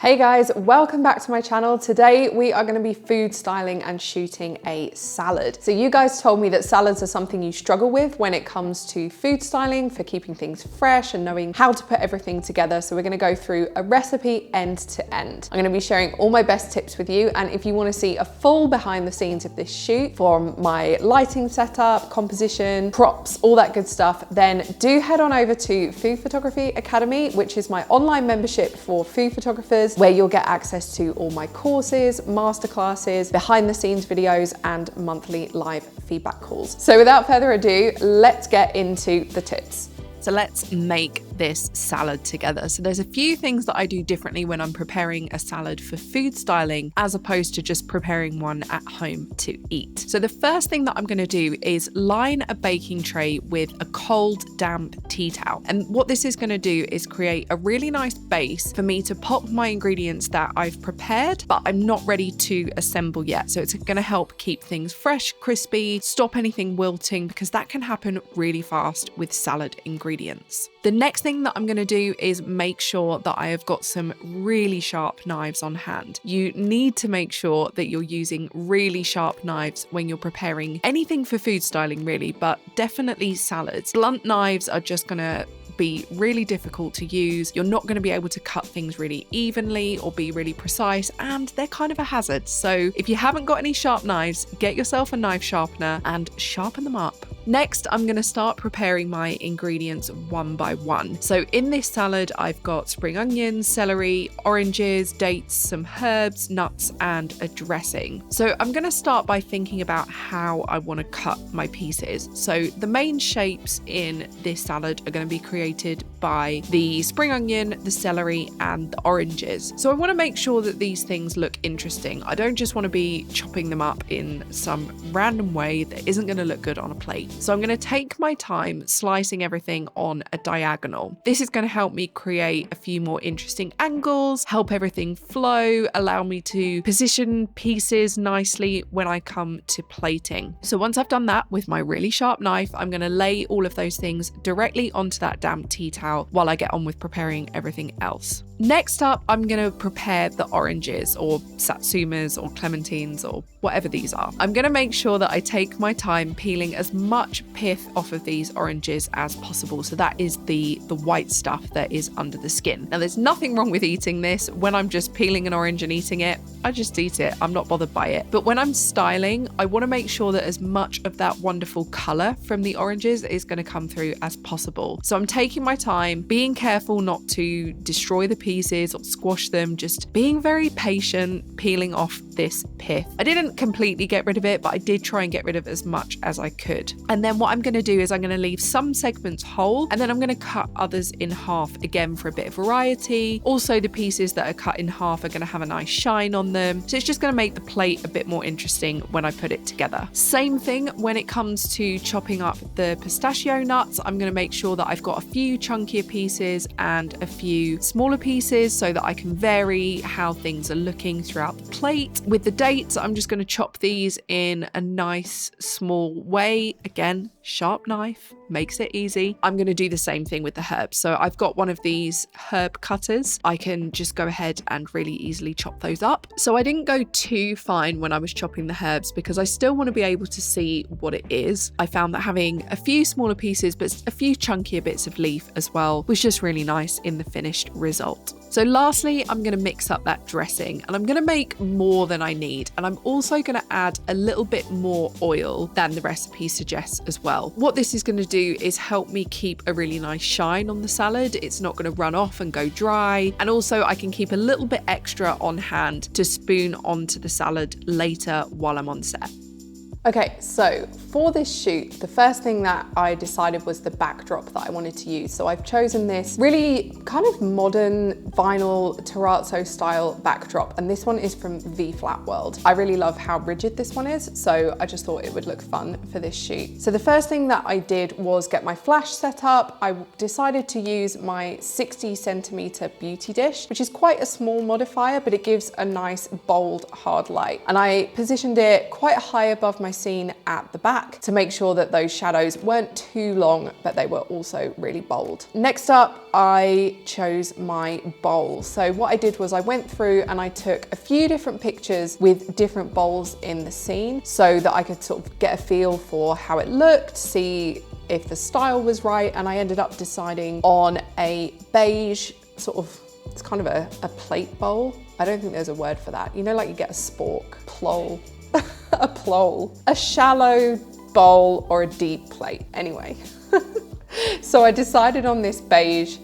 Hey guys, welcome back to my channel. Today we are going to be food styling and shooting a salad. So you guys told me that salads are something you struggle with when it comes to food styling, for keeping things fresh and knowing how to put everything together. So we're going to go through a recipe end to end. I'm going to be sharing all my best tips with you, and if you want to see a full behind the scenes of this shoot, from my lighting setup, composition, props, all that good stuff, then do head on over to Food Photography Academy, which is my online membership for food photographers, where you'll get access to all my courses, masterclasses, behind the scenes videos, and monthly live feedback calls. So without further ado, let's get into the tips. So let's make this salad together. So there's a few things that I do differently when I'm preparing a salad for food styling as opposed to just preparing one at home to eat. So the first thing that I'm going to do is line a baking tray with a cold, damp tea towel. And what this is going to do is create a really nice base for me to pop my ingredients that I've prepared, but I'm not ready to assemble yet. So it's going to help keep things fresh, crispy, stop anything wilting, because that can happen really fast with salad ingredients. The next thing that I'm going to do is make sure that I have got some really sharp knives on hand. You need to make sure that you're using really sharp knives when you're preparing anything for food styling, really, but definitely salads. Blunt knives are just going to be really difficult to use. You're not going to be able to cut things really evenly or be really precise, and they're kind of a hazard. So if you haven't got any sharp knives, get yourself a knife sharpener and sharpen them up. Next, I'm going to start preparing my ingredients one by one. So in this salad, I've got spring onions, celery, oranges, dates, some herbs, nuts, and a dressing. So I'm going to start by thinking about how I want to cut my pieces. So the main shapes in this salad are going to be created by the spring onion, the celery, and the oranges. So I want to make sure that these things look interesting. I don't just want to be chopping them up in some random way that isn't going to look good on a plate. So I'm going to take my time slicing everything on a diagonal. This is going to help me create a few more interesting angles, help everything flow, allow me to position pieces nicely when I come to plating. So once I've done that with my really sharp knife, I'm going to lay all of those things directly onto that damp tea towel while I get on with preparing everything else. Next up, I'm going to prepare the oranges, or satsumas, or clementines, or whatever these are. I'm going to make sure that I take my time peeling as much pith off of these oranges as possible. So that is the white stuff that is under the skin. Now, there's nothing wrong with eating this. When I'm just peeling an orange and eating it, I just eat it. I'm not bothered by it. But when I'm styling, I want to make sure that as much of that wonderful color from the oranges is going to come through as possible. So I'm taking my time, being careful not to destroy the pieces or squash them, just being very patient, peeling off this pith. I didn't completely get rid of it, but I did try and get rid of as much as I could. And then what I'm going to do is I'm going to leave some segments whole, and then I'm going to cut others in half, again for a bit of variety. Also, the pieces that are cut in half are going to have a nice shine on them. So it's just going to make the plate a bit more interesting when I put it together. Same thing when it comes to chopping up the pistachio nuts. I'm going to make sure that I've got a few chunkier pieces and a few smaller pieces so that I can vary how things are looking throughout the plate. With the dates, I'm just going to chop these in a nice small way. Again, sharp knife makes it easy. I'm going to do the same thing with the herbs. So I've got one of these herb cutters. I can just go ahead and really easily chop those up. So I didn't go too fine when I was chopping the herbs because I still want to be able to see what it is. I found that having a few smaller pieces but a few chunkier bits of leaf as well was just really nice in the finished result. So lastly, I'm going to mix up that dressing, and I'm going to make more than I need. And I'm also going to add a little bit more oil than the recipe suggests as well. What this is going to do is help me keep a really nice shine on the salad. It's not going to run off and go dry. And also I can keep a little bit extra on hand to spoon onto the salad later while I'm on set. Okay, so for this shoot, the first thing that I decided was the backdrop that I wanted to use. So I've chosen this really kind of modern vinyl terrazzo style backdrop, and this one is from V Flat World. I really love how rigid this one is, so I just thought it would look fun for this shoot. So the first thing that I did was get my flash set up. I decided to use my 60 centimeter beauty dish, which is quite a small modifier, but it gives a nice, bold, hard light. And I positioned it quite high above my scene at the back back to make sure that those shadows weren't too long, but they were also really bold. Next up, I chose my bowl. So what I did was I went through and I took a few different pictures with different bowls in the scene so that I could sort of get a feel for how it looked, see if the style was right, and I ended up deciding on a beige sort of, it's kind of a plate bowl. I don't think there's a word for that. You know, like you get a spork, plole, a plole, a shallow bowl or a deep plate. Anyway, so I decided on this beige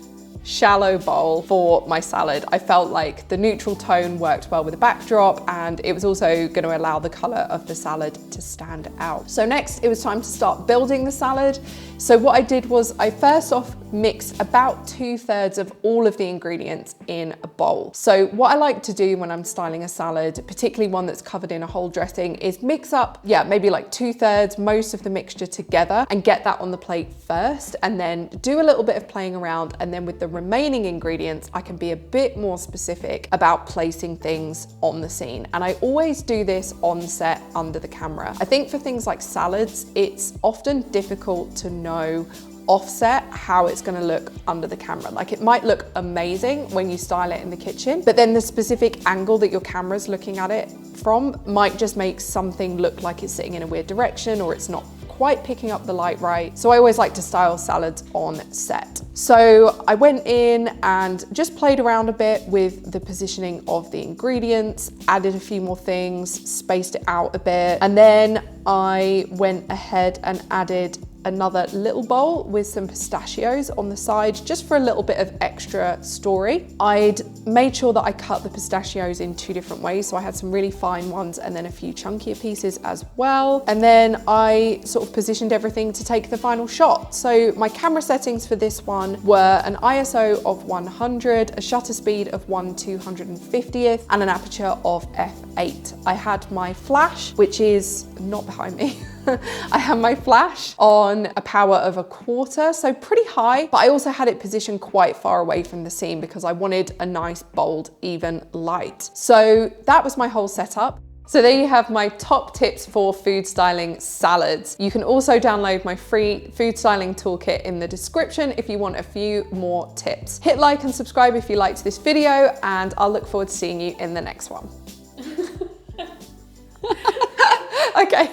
shallow bowl for my salad. I felt like the neutral tone worked well with the backdrop, and it was also going to allow the color of the salad to stand out. So next it was time to start building the salad. So what I did was I first off mixed about 2/3 of all of the ingredients in a bowl. So what I like to do when I'm styling a salad, particularly one that's covered in a whole dressing, is mix up, maybe like 2/3, most of the mixture together, and get that on the plate first, and then do a little bit of playing around, and then with the remaining ingredients, I can be a bit more specific about placing things on the scene. And I always do this on set under the camera. I think for things like salads, it's often difficult to know offset how it's going to look under the camera. Like, it might look amazing when you style it in the kitchen, but then the specific angle that your camera's looking at it from might just make something look like it's sitting in a weird direction, or it's not quite picking up the light right. So I always like to style salads on set. So I went in and just played around a bit with the positioning of the ingredients, added a few more things, spaced it out a bit, and then I went ahead and added another little bowl with some pistachios on the side, just for a little bit of extra story. I'd made sure that I cut the pistachios in 2 different ways. So I had some really fine ones and then a few chunkier pieces as well. And then I sort of positioned everything to take the final shot. So my camera settings for this one were an ISO of 100, a shutter speed of 1/250th, and an aperture of f8. I had my flash, which is not behind me. I had my flash on a power of 1/4, so pretty high, but I also had it positioned quite far away from the scene because I wanted a nice, bold, even light. So that was my whole setup. So there you have my top tips for food styling salads. You can also download my free food styling toolkit in the description if you want a few more tips. Hit like and subscribe if you liked this video, and I'll look forward to seeing you in the next one. Okay.